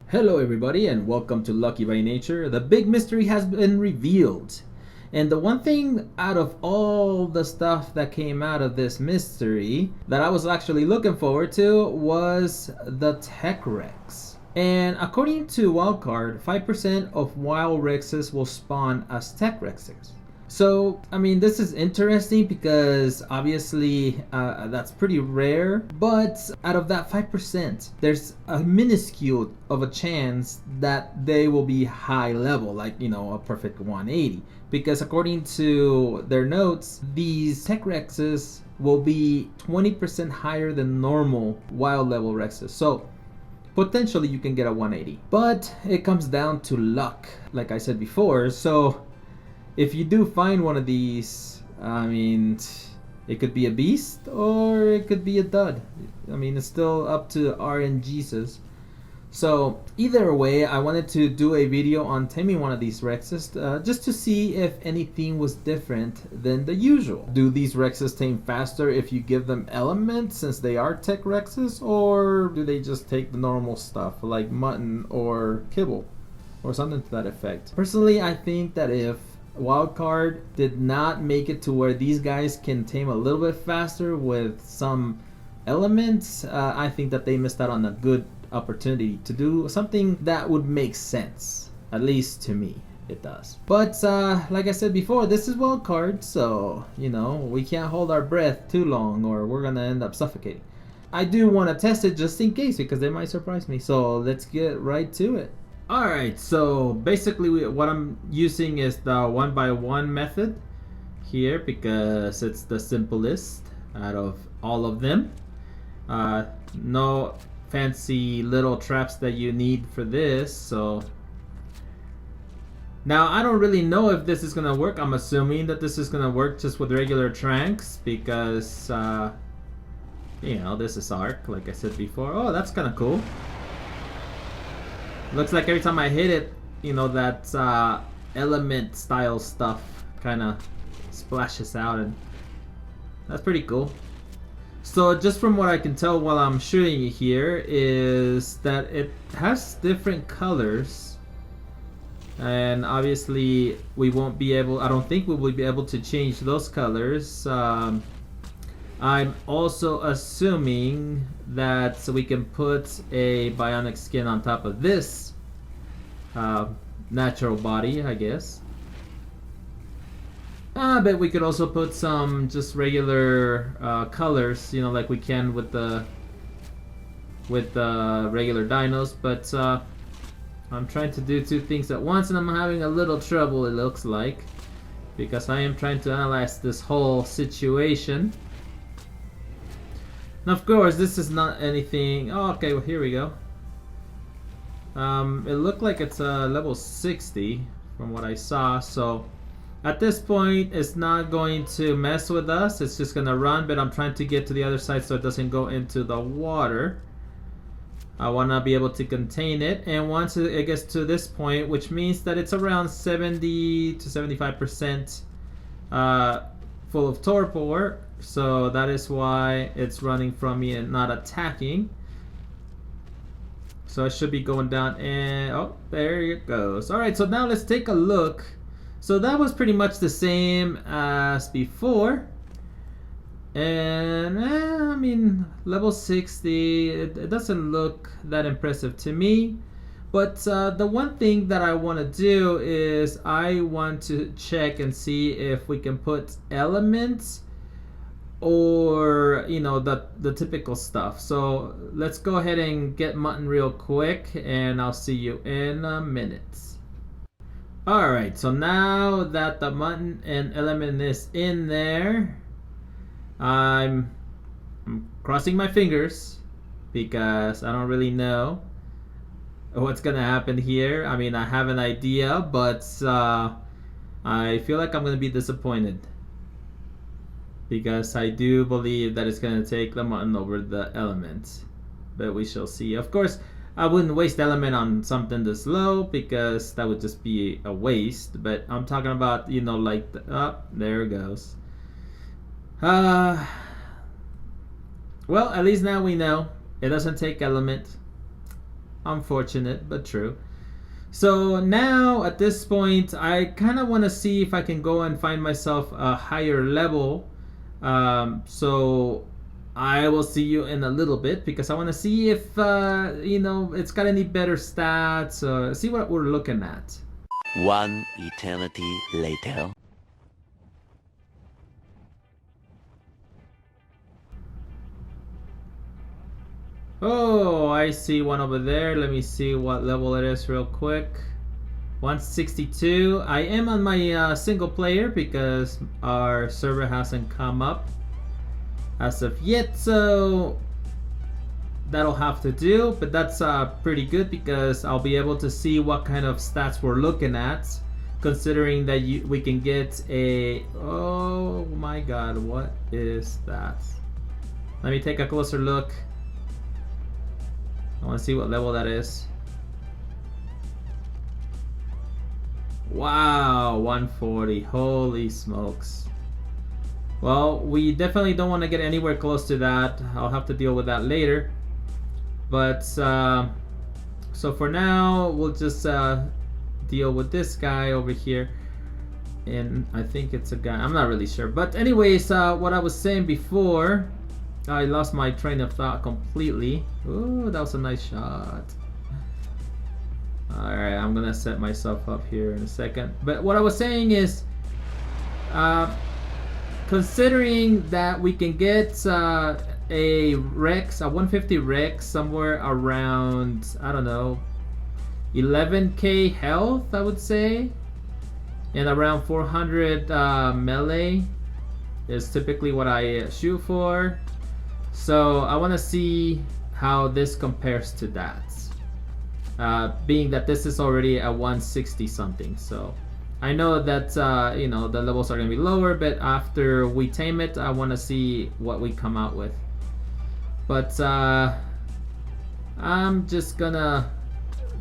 Hello everybody and welcome to Lucky by Nature. The big mystery has been revealed. And the one thing out of all the stuff that came out of this mystery that I was actually looking forward to was the Tech Rex. And according to Wildcard, 5% of wild Rexes will spawn as Tech Rexes. So, I mean, this is interesting because obviously that's pretty rare. But out of that 5%, there's a minuscule of a chance that they will be high level, like, a perfect 180. Because according to their notes, these Tech Rexes will be 20% higher than normal wild level Rexes. So, potentially you can get a 180. But it comes down to luck, like I said before. So, if you do find one of these, I mean, it could be a beast or it could be a dud. I mean, it's still up to RNGesus. So either way, I wanted to do a video on taming one of these Rexes just to see if anything was different than the usual. Do these Rexes tame faster if you give them elements since they are Tech Rexes, or do they just take the normal stuff like mutton or kibble or something to that effect? Personally, I think that if Wildcard did not make it to where these guys can tame a little bit faster with some elements, I think that they missed out on a good opportunity to do something that would make sense. At least to me, it does. But like I said before, this is Wildcard, so we can't hold our breath too long or we're gonna end up suffocating. I do want to test it just in case because they might surprise me. So let's get right to it. Alright, so basically what I'm using is the 1x1 method here because it's the simplest out of all of them. No fancy little traps that you need for this. So now I don't really know if this is gonna work. I'm assuming that this is gonna work just with regular tranks because this is arc, like I said before. Oh, that's kind of cool. Looks like every time I hit it, that element style stuff kind of splashes out, and that's pretty cool. So just from what I can tell while I'm shooting it here is that it has different colors, and obviously we won't be able, I don't think we will be able to change those colors. I'm also assuming that we can put a bionic skin on top of this natural body, I guess. But we could also put some just regular colors, like we can with the regular dinos. But I'm trying to do two things at once, and I'm having a little trouble, it looks like, because I am trying to analyze this whole situation. Now, of course, this is not anything. Oh, okay, well, here we go. It looked like it's level 60 from what I saw. So at this point, it's not going to mess with us. It's just gonna run, but I'm trying to get to the other side so it doesn't go into the water. I want to be able to contain it, and once it gets to this point, which means that it's around 70 to 75% full of torpor. So that is why it's running from me and not attacking. So I should be going down, and oh, there it goes. Alright, so now let's take a look. So that was pretty much the same as before. And I mean, level 60, it doesn't look that impressive to me. But the one thing that I want to do is I want to check and see if we can put elements or the typical stuff. So let's go ahead and get mutton real quick, and I'll see you in a minute. Alright, so now that the mutton and element is in there, I'm crossing my fingers because I don't really know what's gonna happen here. I mean, I have an idea, but I feel like I'm gonna be disappointed because I do believe that it's gonna take the mutton over the element, but we shall see. Of course, I wouldn't waste element on something this low because that would just be a waste, but I'm talking about, like there it goes. Well, at least now we know it doesn't take element. Unfortunate, but true. So now at this point, I kind of want to see if I can go and find myself a higher level. So I will see you in a little bit because I want to see if it's got any better stats. See what we're looking at. One eternity later. Oh, I see one over there. Let me see what level it is real quick. 162. I am on my single player because our server hasn't come up as of yet, so that'll have to do. But that's pretty good because I'll be able to see what kind of stats we're looking at, considering that we can get a... Oh my god, what is that? Let me take a closer look. I want to see what level that is. Wow, 140. Holy smokes. Well, we definitely don't want to get anywhere close to that. I'll have to deal with that later. But, so for now, we'll just deal with this guy over here. And I think it's a guy. I'm not really sure. But anyways, what I was saying before... I lost my train of thought completely. Ooh, that was a nice shot. Alright, I'm gonna set myself up here in a second. But what I was saying is, considering that we can get a Rex, a 150 Rex somewhere around, I don't know, 11k health, I would say, and around 400 melee is typically what I shoot for. So I want to see how this compares to that, being that this is already a 160 something. So I know that the levels are going to be lower, but after we tame it, I want to see what we come out with. But I'm just gonna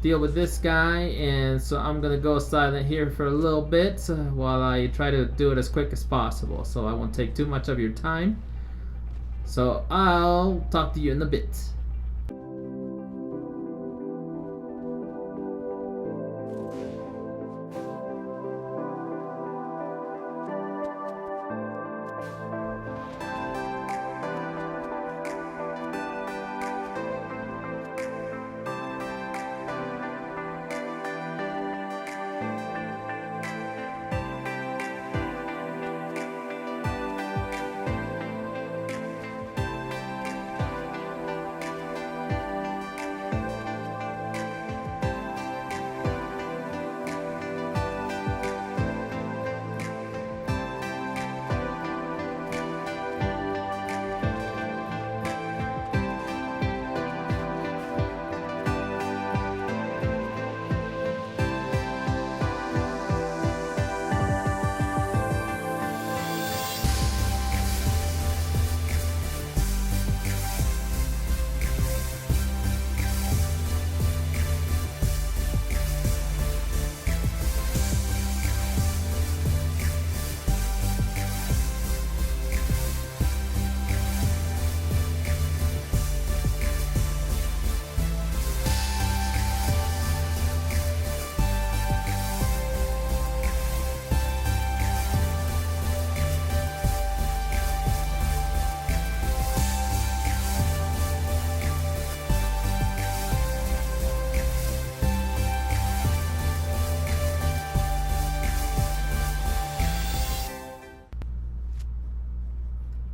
deal with this guy, and so I'm gonna go silent here for a little bit while I try to do it as quick as possible, so I won't take too much of your time. So I'll talk to you in a bit.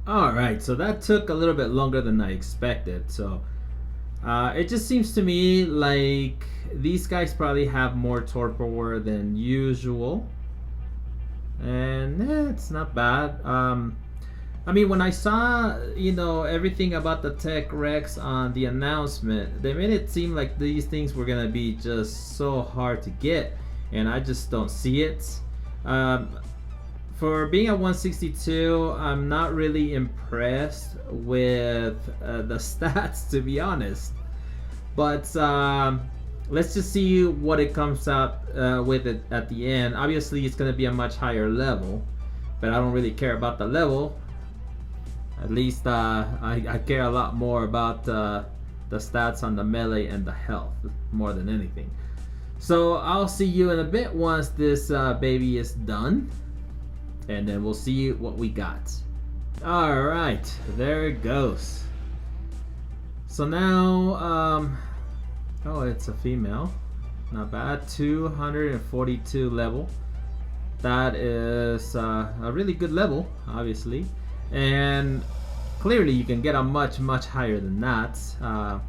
Alright, so that took a little bit longer than I expected. So it just seems to me like these guys probably have more torpor than usual. And it's not bad. I mean, when I saw, everything about the Tech Rex on the announcement, they made it seem like these things were gonna be just so hard to get, and I just don't see it. For being at 162, I'm not really impressed with the stats, to be honest. But let's just see what it comes out with it at the end. Obviously, it's going to be a much higher level, but I don't really care about the level. At least I care a lot more about the stats on the melee and the health more than anything. So I'll see you in a bit once this baby is done, and then we'll see what we got. Alright, there it goes. So now, oh, it's a female. Not bad. 242 level. That is a really good level, obviously. And clearly you can get a much higher than that. Of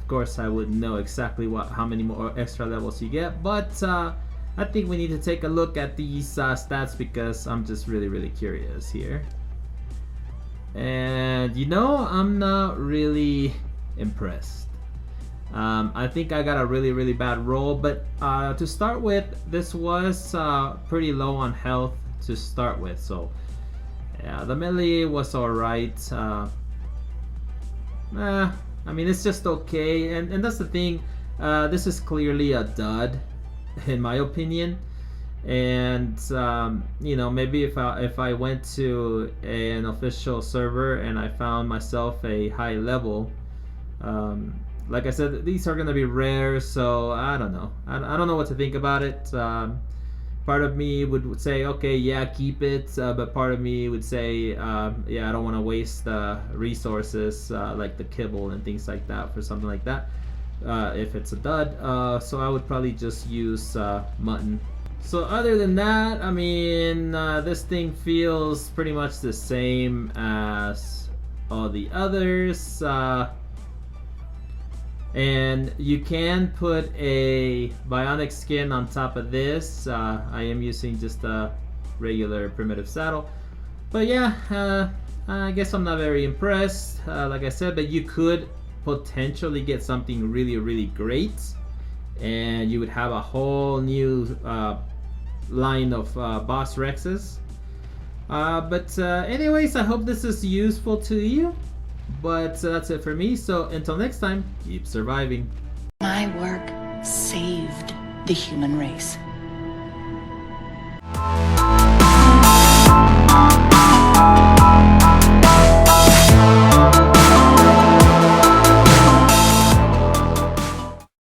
course, I wouldn't know exactly how many more extra levels you get, but I think we need to take a look at these stats because I'm just really curious here. And you know, I'm not really impressed. I think I got a really bad roll, but to start with, this was pretty low on health to start with, so yeah, the melee was alright. I mean, it's just okay, and that's the thing. This is clearly a dud, in my opinion. And you know, maybe if I went to an official server and I found myself a high level, like I said, these are gonna be rare, so I don't know. I don't know what to think about it. Part of me would say, okay, yeah, keep it, but part of me would say, yeah, I don't want to waste resources like the kibble and things like that for something like that if it's a dud. So I would probably just use mutton. So other than that, I mean, this thing feels pretty much the same as all the others. And you can put a bionic skin on top of this. I am using just a regular primitive saddle. But yeah, I guess I'm not very impressed, like I said, but you could potentially get something really great. And you would have a whole new line of boss Rexes. But anyways, I hope this is useful to you. But that's it for me, so until next time, keep surviving. My work saved the human race.